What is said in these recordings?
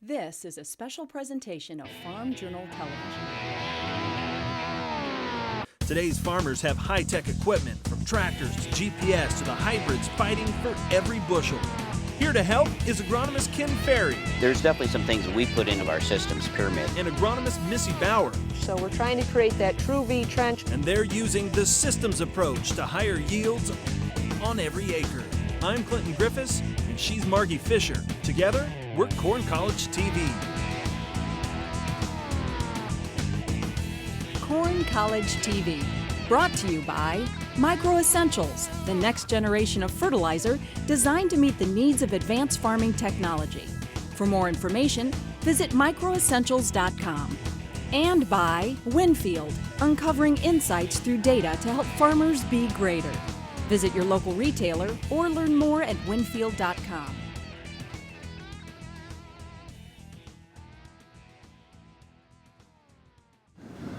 This is a special presentation of Farm Journal Television. Today's farmers have high-tech equipment, from tractors to GPS to the hybrids fighting for every bushel. Here to help is agronomist Ken Ferry There's definitely some things that we put into our systems pyramid. and agronomist Missy Bauer, So we're trying to create that true V trench. and they're using the systems approach to higher yields on every acre. I'm Clinton Griffiths, and she's Margie Fisher. Together, we're Corn College TV. Corn College TV, brought to you by Micro Essentials, the next generation of fertilizer designed to meet the needs of advanced farming technology. For more information, visit microessentials.com. And by Winfield, uncovering insights through data to help farmers be greater. Visit your local retailer or learn more at winfield.com.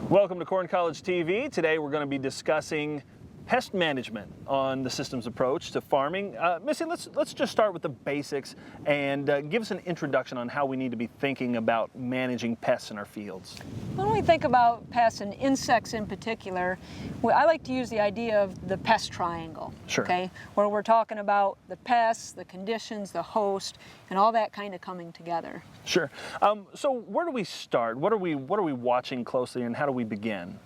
Welcome to Corn College TV. Today we're going to be discussing pest management on the systems approach to farming. Missy, let's just start with the basics and give us an introduction on how we need to be thinking about managing pests in our fields. When we think about pests and insects in particular, I like to use the idea of the pest triangle. Sure. Okay, where we're talking about the pests, the conditions, the host, and all that kind of coming together. Sure. So where do we start? What are we watching closely, and how do we begin?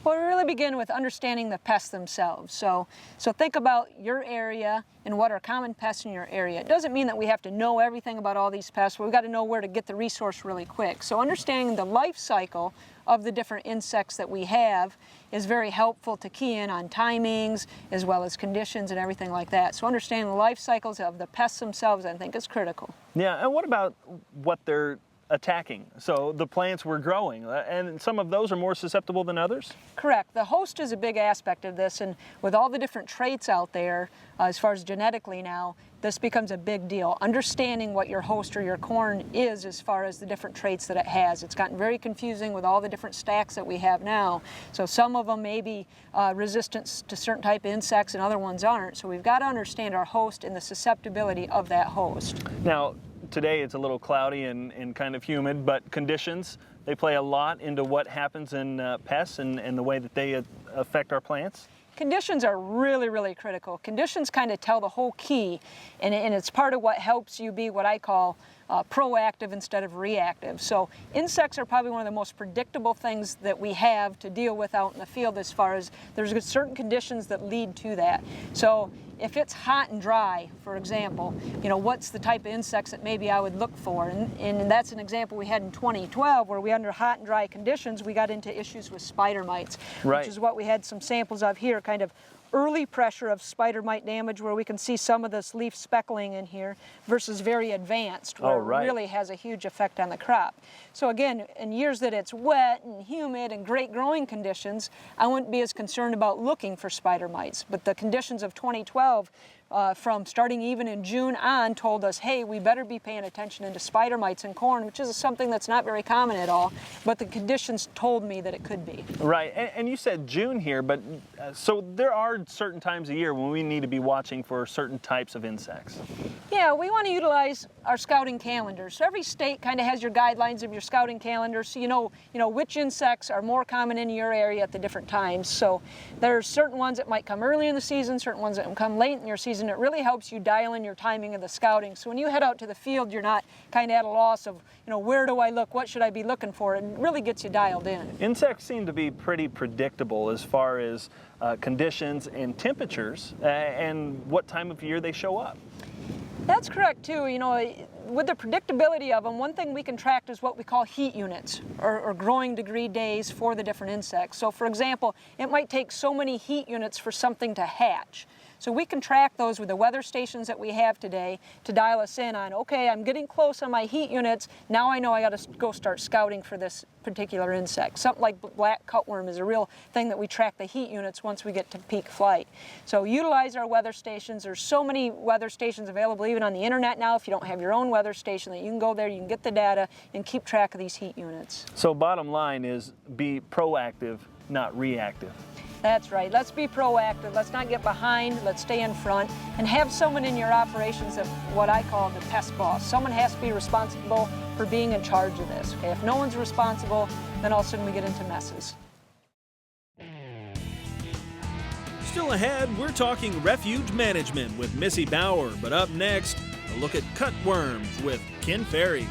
Well, we really begin with understanding the pests themselves. So think about your area and what are common pests in your area. It doesn't mean that we have to know everything about all these pests, but we've got to know where to get the resource really quick. So understanding the life cycle of the different insects that we have is very helpful to key in on timings as well as conditions and everything like that. So understanding the life cycles of the pests themselves, I think, is critical. Yeah, and what about what they're attacking? So the plants we're growing, and some of those are more susceptible than others? Correct. The host is a big aspect of this, and with all the different traits out there, as far as genetically now, this becomes a big deal. Understanding what your host or your corn is as far as the different traits that it has. It's gotten very confusing with all the different stacks that we have now. So some of them may be resistant to certain type of insects and other ones aren't. So we've got to understand our host and the susceptibility of that host. Now, today it's a little cloudy and kind of humid, but conditions, they play a lot into what happens in pests and the way that they affect our plants. Conditions are really, really critical. Conditions kind of tell the whole key, and it's part of what helps you be what I call proactive instead of reactive. So insects are probably one of the most predictable things that we have to deal with out in the field, as far as there's certain conditions that lead to that. So if it's hot and dry, for example, what's the type of insects that maybe I would look for? And that's an example we had in 2012, where we, under hot and dry conditions, we got into issues with spider mites, Right. which is what we had some samples of here, kind of early pressure of spider mite damage, where we can see some of this leaf speckling in here, versus very advanced, where right. it really has a huge effect on the crop. So again, in years that it's wet and humid and great growing conditions, I wouldn't be as concerned about looking for spider mites. But the conditions of 2012, from starting even in June on, told us, hey, we better be paying attention into spider mites in corn, which is something that's not very common at all, but the conditions told me that it could be. Right, and you said June here, but so there are certain times of year when we need to be watching for certain types of insects. Yeah, we want to utilize our scouting calendar. So every state kind of has your guidelines of your scouting calendar, so you know which insects are more common in your area at the different times. So there's certain ones that might come early in the season, certain ones that come late in your season. It really helps you dial in your timing of the scouting. So when you head out to the field, you're not kind of at a loss of, where do I look? What should I be looking for? It really gets you dialed in. Insects seem to be pretty predictable as far as conditions and temperatures and what time of year they show up. That's correct too. With the predictability of them, one thing we can track is what we call heat units, or growing degree days for the different insects. So for example, it might take so many heat units for something to hatch. So we can track those with the weather stations that we have today to dial us in on, okay, I'm getting close on my heat units, now I know I got to go start scouting for this particular insect. Something like black cutworm is a real thing that we track the heat units once we get to peak flight. So utilize our weather stations. There's so many weather stations available even on the internet now. If you don't have your own weather station, that you can go there, you can get the data and keep track of these heat units. So bottom line is be proactive, not reactive. That's right. Let's be proactive. Let's not get behind. Let's stay in front and have someone in your operations of what I call the pest boss. Someone has to be responsible for being in charge of this. Okay? If no one's responsible, then all of a sudden we get into messes. Still ahead, we're talking refuge management with Missy Bauer, but up next, a look at cutworms with Ken Ferry.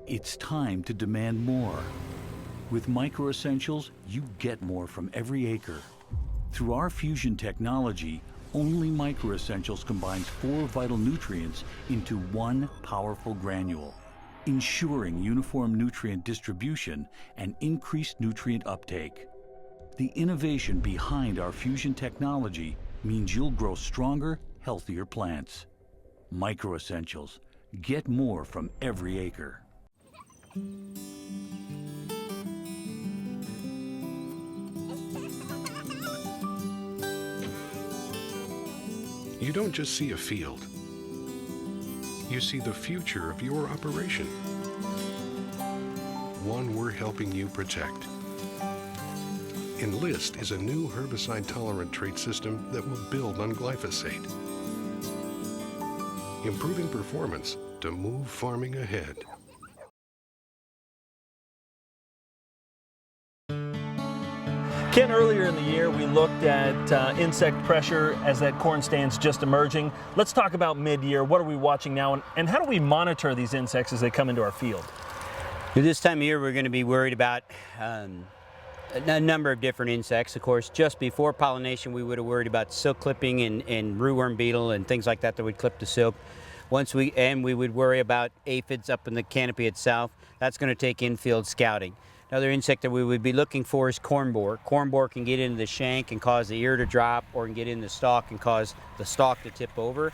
It's time to demand more. With Micro Essentials, you get more from every acre. Through our fusion technology, only Micro Essentials combines 4 vital nutrients into one powerful granule, ensuring uniform nutrient distribution and increased nutrient uptake. The innovation behind our fusion technology means you'll grow stronger, healthier plants. Micro Essentials. Get more from every acre. You don't just see a field. You see the future of your operation. One we're helping you protect. Enlist is a new herbicide-tolerant trait system that will build on glyphosate, improving performance to move farming ahead. Ken, earlier in the year, we looked at insect pressure as that corn stand's just emerging. Let's talk about mid-year. What are we watching now, and how do we monitor these insects as they come into our field? This time of year, we're going to be worried about a number of different insects. Of course, just before pollination, we would have worried about silk clipping and rootworm beetle and things like that that would clip the silk. We would worry about aphids up in the canopy itself. That's going to take infield scouting. Another insect that we would be looking for is corn borer. Corn borer can get into the shank and cause the ear to drop, or can get in the stalk and cause the stalk to tip over.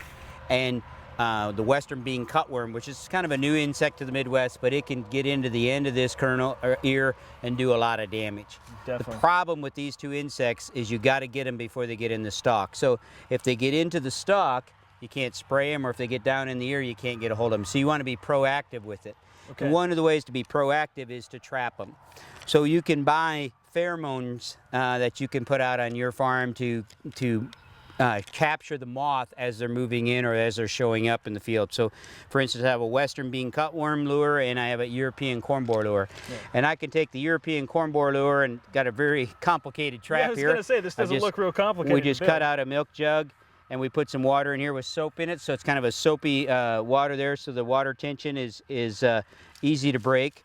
And the western bean cutworm, which is kind of a new insect to the Midwest, but it can get into the end of this kernel or ear and do a lot of damage. Definitely. The problem with these two insects is you got to get them before they get in the stalk. So if they get into the stalk, you can't spray them, or if they get down in the ear, you can't get a hold of them. So you want to be proactive with it. Okay. And one of the ways to be proactive is to trap them. So you can buy pheromones that you can put out on your farm to capture the moth as they're moving in or as they're showing up in the field. So, for instance, I have a western bean cutworm lure and I have a European corn borer lure. Yeah. And I can take the European corn borer lure and got a very complicated trap here. I was going to say, this doesn't look real complicated. We just cut out a milk jug and we put some water in here with soap in it, so it's kind of a soapy water there, so the water tension is easy to break.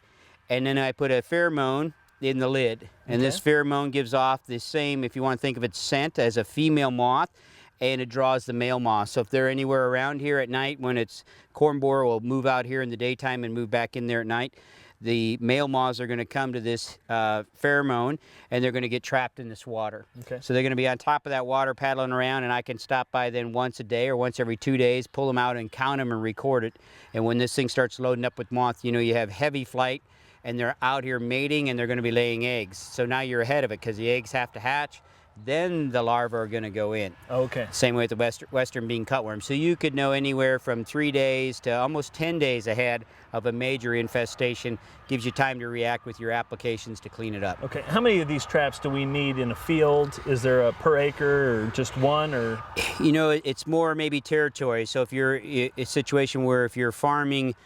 And then I put a pheromone in the lid, and this pheromone gives off the same, if you want to think of its scent, as a female moth, and it draws the male moth. So if they're anywhere around here at night, when it's corn borer will move out here in the daytime and move back in there at night, the male moths are going to come to this pheromone, and they're going to get trapped in this water. Okay. So they're going to be on top of that water paddling around, and I can stop by then once a day or once every 2 days, pull them out and count them and record it. And when this thing starts loading up with moths, you know, you have heavy flight, and they're out here mating, and they're going to be laying eggs. So now you're ahead of it because the eggs have to hatch. Then the larvae are going to go in. Okay. Same way with the western bean cutworm. So you could know anywhere from 3 days to almost 10 days ahead of a major infestation. Gives you time to react with your applications to clean it up. Okay. How many of these traps do we need in a field? Is there a per acre or just one? Or you know, it's more maybe territory. So if you're in a situation where if you're farming,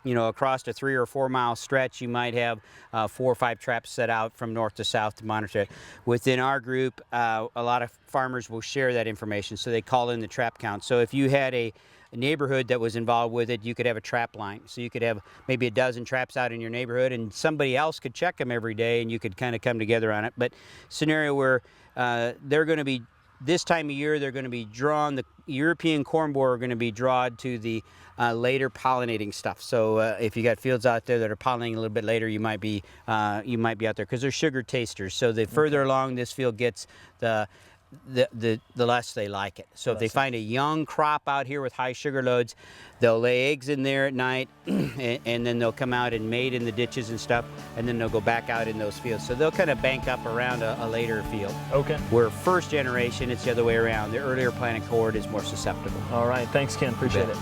you know, across a 3 or 4 mile stretch, you might have 4 or 5 traps set out from north to south to monitor it. Within our group, a lot of farmers will share that information, so they call in the trap count. So if you had a neighborhood that was involved with it, you could have a trap line. So you could have maybe a dozen traps out in your neighborhood, and somebody else could check them every day, and you could kind of come together on it. But scenario where they're going to be, this time of year, they're going to be drawn, the European corn borer are going to be drawn to the later pollinating stuff. So if you got fields out there that are pollinating a little bit later, you might be out there because they're sugar tasters. So the further along this field gets, the less they like it. So if they find a young crop out here with high sugar loads, they'll lay eggs in there at night, and then they'll come out and mate in the ditches and stuff, and then they'll go back out in those fields. So they'll kind of bank up around a later field. Okay. Where first generation, it's the other way around. The earlier planted cohort is more susceptible. All right. Thanks, Ken. Appreciate it.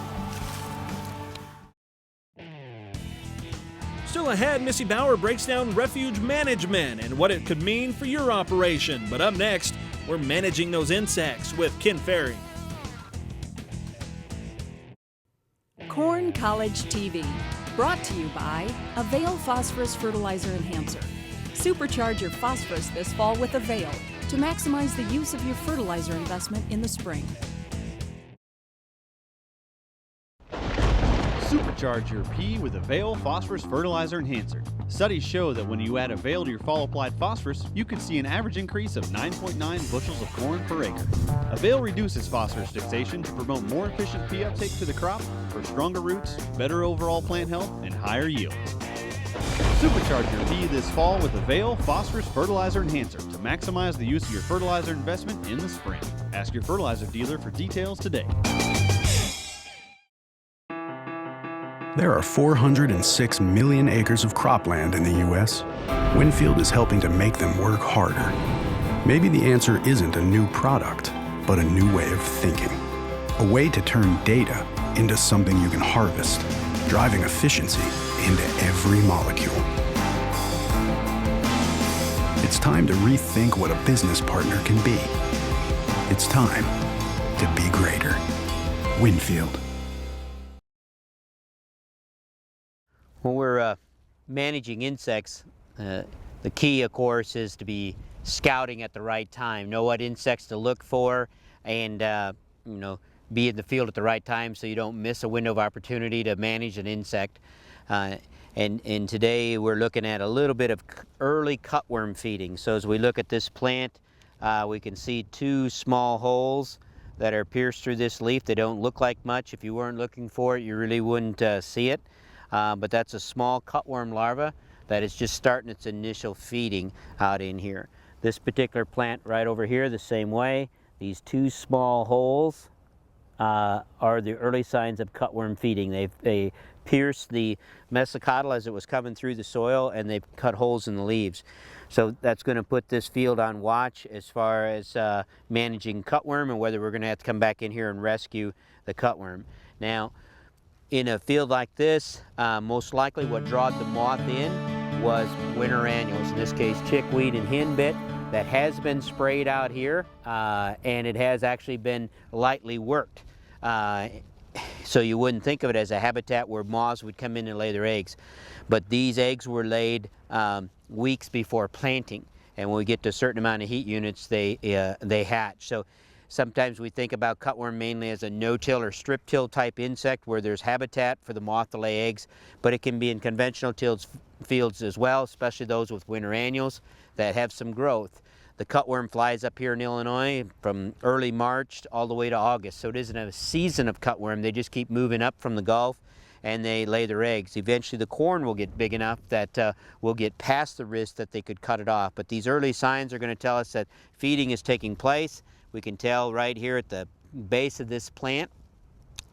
Still Still ahead, Missy Bauer breaks down refuge management and what it could mean for your operation. But up next, we're managing those insects with Ken Ferry. Corn College TV, brought to you by Avail Phosphorus Fertilizer Enhancer. Supercharge your phosphorus this fall with Avail to maximize the use of your fertilizer investment in the spring. Supercharge your P with Avail Phosphorus Fertilizer Enhancer. Studies show that when you add Avail to your fall-applied phosphorus, you can see an average increase of 9.9 bushels of corn per acre. Avail reduces phosphorus fixation to promote more efficient P uptake to the crop for stronger roots, better overall plant health, and higher yields. Supercharge your P this fall with Avail Phosphorus Fertilizer Enhancer to maximize the use of your fertilizer investment in the spring. Ask your fertilizer dealer for details today. There are 406 million acres of cropland in the U.S. Winfield is helping to make them work harder. Maybe the answer isn't a new product, but a new way of thinking. A way to turn data into something you can harvest, driving efficiency into every molecule. It's time to rethink what a business partner can be. It's time to be greater. Winfield. When we're managing insects, the key, of course, is to be scouting at the right time. Know what insects to look for, and be in the field at the right time so you don't miss a window of opportunity to manage an insect. And today we're looking at a little bit of early cutworm feeding. So as we look at this plant, we can see two small holes that are pierced through this leaf. They don't look like much. If you weren't looking for it, you really wouldn't see it. But that's a small cutworm larva that is just starting its initial feeding out in here. This particular plant right over here, the same way. These two small holes are the early signs of cutworm feeding. They pierced the mesocotyle as it was coming through the soil, and they've cut holes in the leaves. So that's going to put this field on watch as far as managing cutworm and whether we're going to have to come back in here and rescue the cutworm. Now, in a field like this, most likely what drawed the moth in was winter annuals, in this case chickweed and henbit. That has been sprayed out here, and it has actually been lightly worked. So you wouldn't think of it as a habitat where moths would come in and lay their eggs. But these eggs were laid weeks before planting, and when we get to a certain amount of heat units, they hatch. So sometimes we think about cutworm mainly as a no-till or strip-till type insect where there's habitat for the moth to lay eggs, but it can be in conventional fields as well, especially those with winter annuals that have some growth. The cutworm flies up here in Illinois from early March all the way to August, so it isn't a season of cutworm. They just keep moving up from the Gulf and they lay their eggs. Eventually the corn will get big enough that we'll get past the risk that they could cut it off. But these early signs are going to tell us that feeding is taking place. We can tell right here at the base of this plant,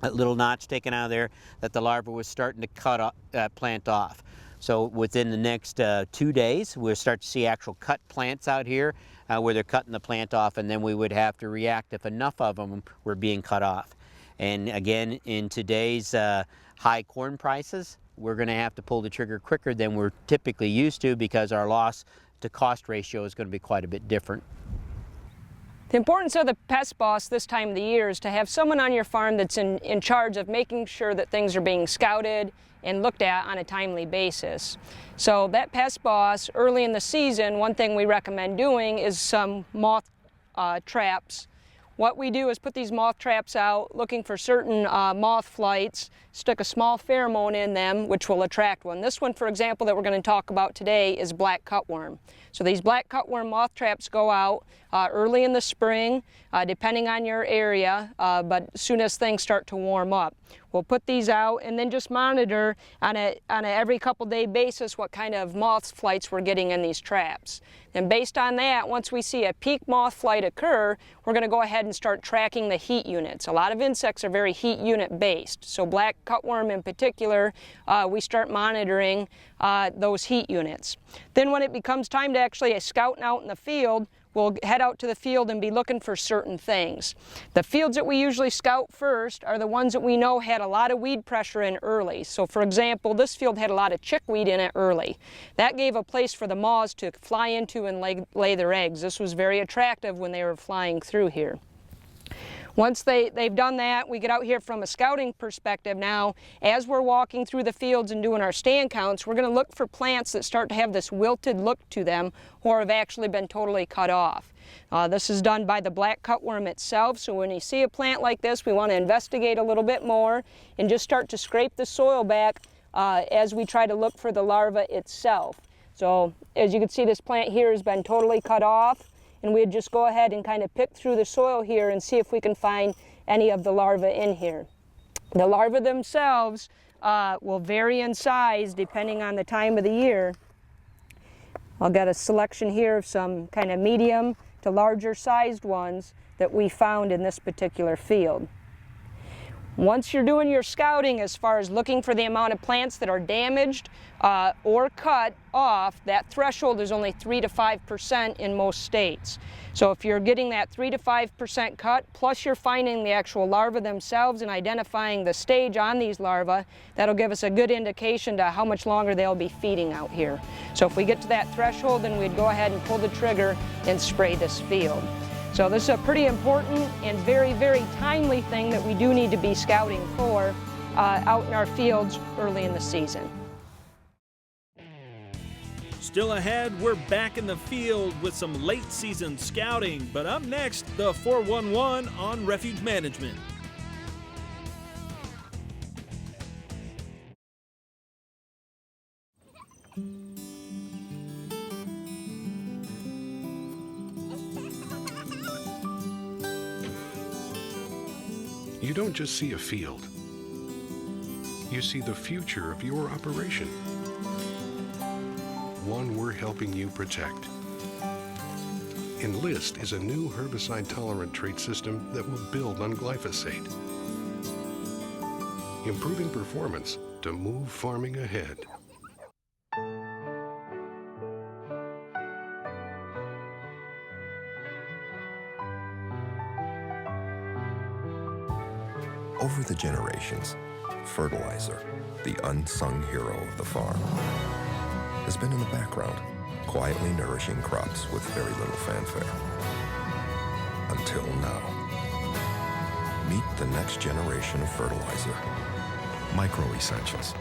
that little notch taken out of there, that the larva was starting to cut that plant off. So within the next 2 days, we'll start to see actual cut plants out here where they're cutting the plant off, and then we would have to react if enough of them were being cut off. And again, in today's high corn prices, we're going to have to pull the trigger quicker than we're typically used to because our loss to cost ratio is going to be quite a bit different. The importance of the pest boss this time of the year is to have someone on your farm that's in charge of making sure that things are being scouted and looked at on a timely basis. So that pest boss, early in the season, one thing we recommend doing is some moth traps. What we do is put these moth traps out looking for certain moth flights, stick a small pheromone in them which will attract one. This one, for example, that we're going to talk about today is black cutworm. So these black cutworm moth traps go out early in the spring, depending on your area, but as soon as things start to warm up. We'll put these out and then just monitor on a every couple day basis what kind of moth flights we're getting in these traps. And based on that, once we see a peak moth flight occur, we're going to go ahead and start tracking the heat units. A lot of insects are very heat unit based. So black cutworm in particular, we start monitoring those heat units. Then when it becomes time to actually scout out in the field, we'll head out to the field and be looking for certain things. The fields that we usually scout first are the ones that we know had a lot of weed pressure in early. So for example, this field had a lot of chickweed in it early. That gave a place for the moths to fly into and lay their eggs. This was very attractive when they were flying through here. Once they've done that, we get out here from a scouting perspective now. As we're walking through the fields and doing our stand counts, we're going to look for plants that start to have this wilted look to them or have actually been totally cut off. This is done by the black cutworm itself, so when you see a plant like this, we want to investigate a little bit more and just start to scrape the soil back as we try to look for the larva itself. So as you can see, this plant here has been totally cut off. And we'd just go ahead and kind of pick through the soil here and see if we can find any of the larvae in here. The larvae themselves will vary in size depending on the time of the year. I've got a selection here of some kind of medium to larger sized ones that we found in this particular field. Once you're doing your scouting as far as looking for the amount of plants that are damaged or cut off, that threshold is only 3 to 5% in most states. So if you're getting that 3 to 5% cut, plus you're finding the actual larvae themselves and identifying the stage on these larvae, that'll give us a good indication to how much longer they'll be feeding out here. So if we get to that threshold, then we'd go ahead and pull the trigger and spray this field. So this is a pretty important and very, very timely thing that we do need to be scouting for out in our fields early in the season. Still ahead, we're back in the field with some late season scouting, but up next, the 411 on refuge management. You don't just see a field. You see the future of your operation. One we're helping you protect. Enlist is a new herbicide-tolerant trait system that will build on glyphosate, improving performance to move farming ahead. Over the generations, fertilizer, the unsung hero of the farm, has been in the background, quietly nourishing crops with very little fanfare. Until now. Meet the next generation of fertilizer, Micro Essentials.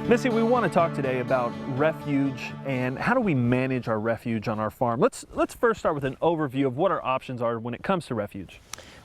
Missy, we want to talk today about refuge and how do we manage our refuge on our farm. Let's first start with an overview of what our options are when it comes to refuge.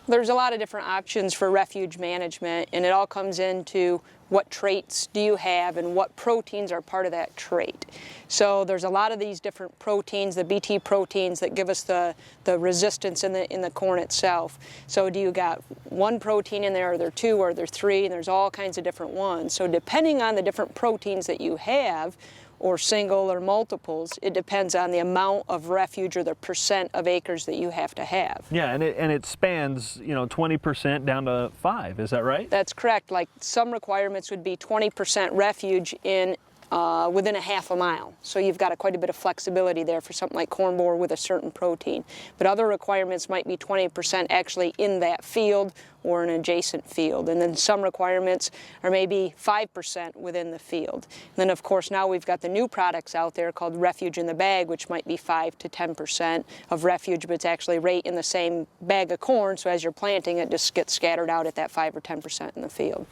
There's a lot of different options for refuge management, and it all comes into what traits do you have and what proteins are part of that trait. So there's a lot of these different proteins, the Bt proteins that give us the resistance in the corn itself. So do you got one protein in there, are there two, or are there three, and there's all kinds of different ones. So depending on the different proteins that you have, or single or multiples, it depends on the amount of refuge or the percent of acres that you have to have. Yeah, and it spans, 20% down to 5, is that right? That's correct. Like some requirements would be 20% refuge in within a half a mile. So you've got quite a bit of flexibility there for something like corn borer with a certain protein. But other requirements might be 20% actually in that field or an adjacent field. And then some requirements are maybe 5% within the field. And then of course now we've got the new products out there called refuge in the bag, which might be 5 to 10% of refuge, but it's actually right in the same bag of corn, so as you're planting it just gets scattered out at that 5 or 10% in the field.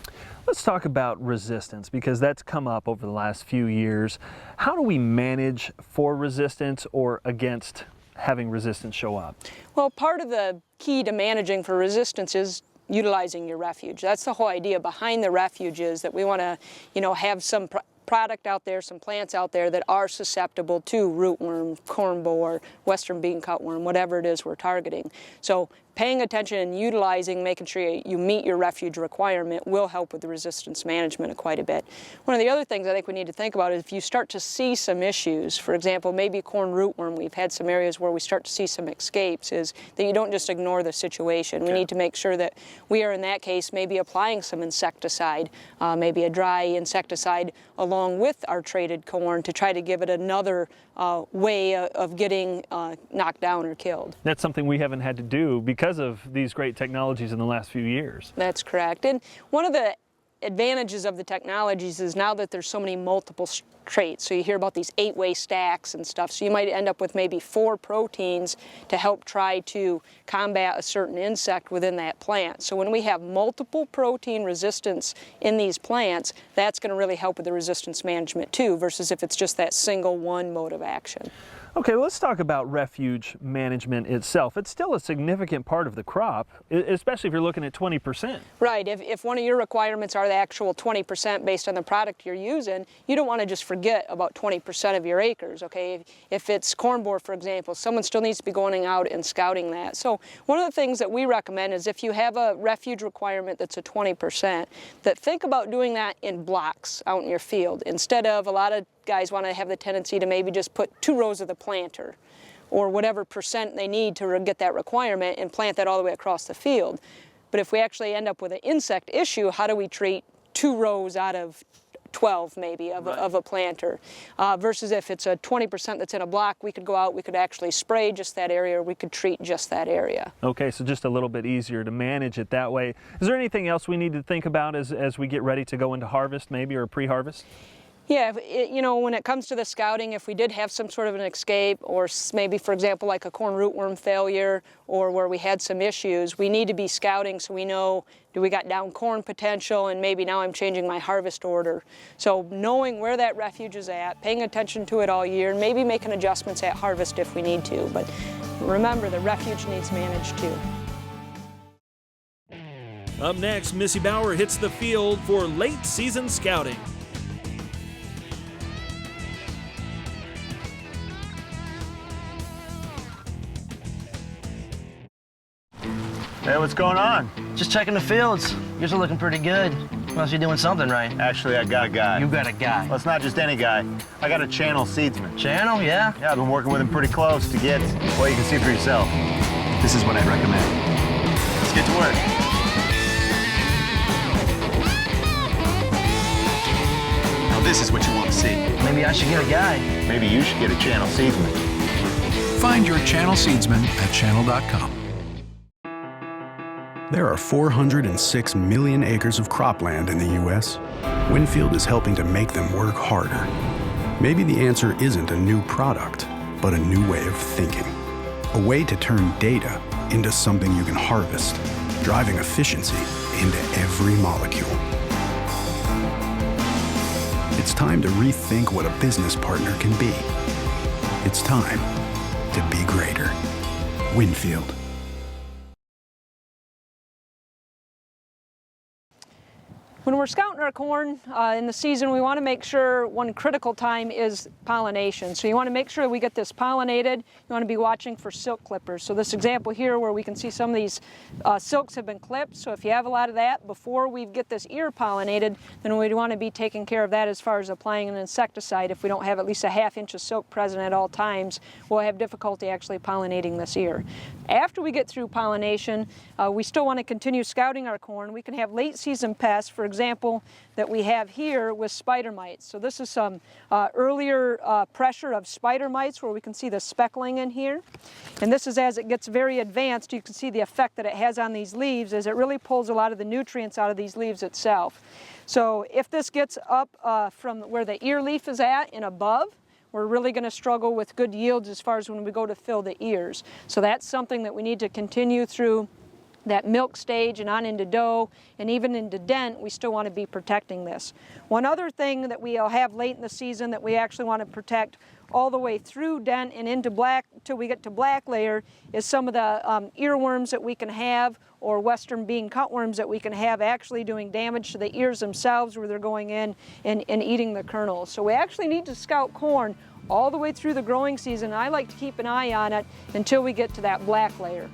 Let's talk about resistance, because that's come up over the last few years. How do we manage for resistance or against having resistance show up? Well, part of the key to managing for resistance is utilizing your refuge. That's the whole idea behind the refuge, is that we want to, have some product out there, some plants out there that are susceptible to rootworm, corn borer, western bean cutworm, whatever it is we're targeting. So paying attention and utilizing, making sure you meet your refuge requirement will help with the resistance management quite a bit. One of the other things I think we need to think about is if you start to see some issues, for example, maybe corn rootworm, we've had some areas where we start to see some escapes, is that you don't just ignore the situation. We need to make sure that we are, in that case, maybe applying some insecticide, maybe a dry insecticide along with our traded corn to try to give it another way of getting knocked down or killed. That's something we haven't had to do because of these great technologies in the last few years. That's correct. And one of the advantages of the technologies is now that there's so many multiple traits. So you hear about these 8-way stacks and stuff. So you might end up with maybe 4 proteins to help try to combat a certain insect within that plant. So when we have multiple protein resistance in these plants, that's going to really help with the resistance management too, versus if it's just that single one mode of action. Okay, let's talk about refuge management itself. It's still a significant part of the crop, especially if you're looking at 20%. Right, if one of your requirements are the actual 20% based on the product you're using, you don't want to just forget about 20% of your acres, okay? If it's corn borer, for example, someone still needs to be going out and scouting that. So one of the things that we recommend is if you have a refuge requirement that's a 20%, that think about doing that in blocks out in your field, instead of a lot of guys want to have the tendency to maybe just put 2 rows of the planter or whatever percent they need to get that requirement and plant that all the way across the field. But if we actually end up with an insect issue, how do we treat 2 rows out of 12 maybe of a planter? Versus if it's a 20% that's in a block, we could go out, we could actually spray just that area, or we could treat just that area. Okay, so just a little bit easier to manage it that way. Is there anything else we need to think about as we get ready to go into harvest maybe, or pre-harvest? Yeah, you know, when it comes to the scouting, if we did have some sort of an escape, or maybe, for example, like a corn rootworm failure, or where we had some issues, we need to be scouting so we know, do we got down corn potential, and maybe now I'm changing my harvest order. So knowing where that refuge is at, paying attention to it all year, and maybe making adjustments at harvest if we need to. But remember, the refuge needs managed too. Up next, Missy Bauer hits the field for late season scouting. Hey, what's going on? Just checking the fields. Yours are looking pretty good. Must be doing something right. Actually, I got a guy. You got a guy? Well, it's not just any guy. I got a channel seedsman. Channel, yeah? Yeah, I've been working with him pretty close to get, well, you can see for yourself. This is what I'd recommend. Let's get to work. Now, this is what you want to see. Maybe I should get a guy. Maybe you should get a channel seedsman. Find your channel seedsman at channel.com. There are 406 million acres of cropland in the U.S. Winfield is helping to make them work harder. Maybe the answer isn't a new product, but a new way of thinking. A way to turn data into something you can harvest, driving efficiency into every molecule. It's time to rethink what a business partner can be. It's time to be greater. Winfield. When we're scouting our corn in the season, we want to make sure one critical time is pollination. So you want to make sure we get this pollinated. You want to be watching for silk clippers. So this example here where we can see some of these silks have been clipped. So if you have a lot of that, before we get this ear pollinated, then we want to be taking care of that as far as applying an insecticide. If we don't have at least a ½ inch of silk present at all times, we'll have difficulty actually pollinating this ear. After we get through pollination, we still want to continue scouting our corn. We can have late season pests, for example, that we have here with spider mites. So this is some earlier pressure of spider mites where we can see the speckling in here. And this is as it gets very advanced, you can see the effect that it has on these leaves as it really pulls a lot of the nutrients out of these leaves itself. So if this gets up from where the ear leaf is at and above, we're really going to struggle with good yields as far as when we go to fill the ears. So that's something that we need to continue through that milk stage and on into dough, and even into dent, we still want to be protecting this. One other thing that we'll have late in the season that we actually want to protect all the way through dent and into black till we get to black layer is some of the earworms that we can have, or western bean cutworms that we can have actually doing damage to the ears themselves where they're going in and eating the kernels. So we actually need to scout corn all the way through the growing season. I like to keep an eye on it until we get to that black layer.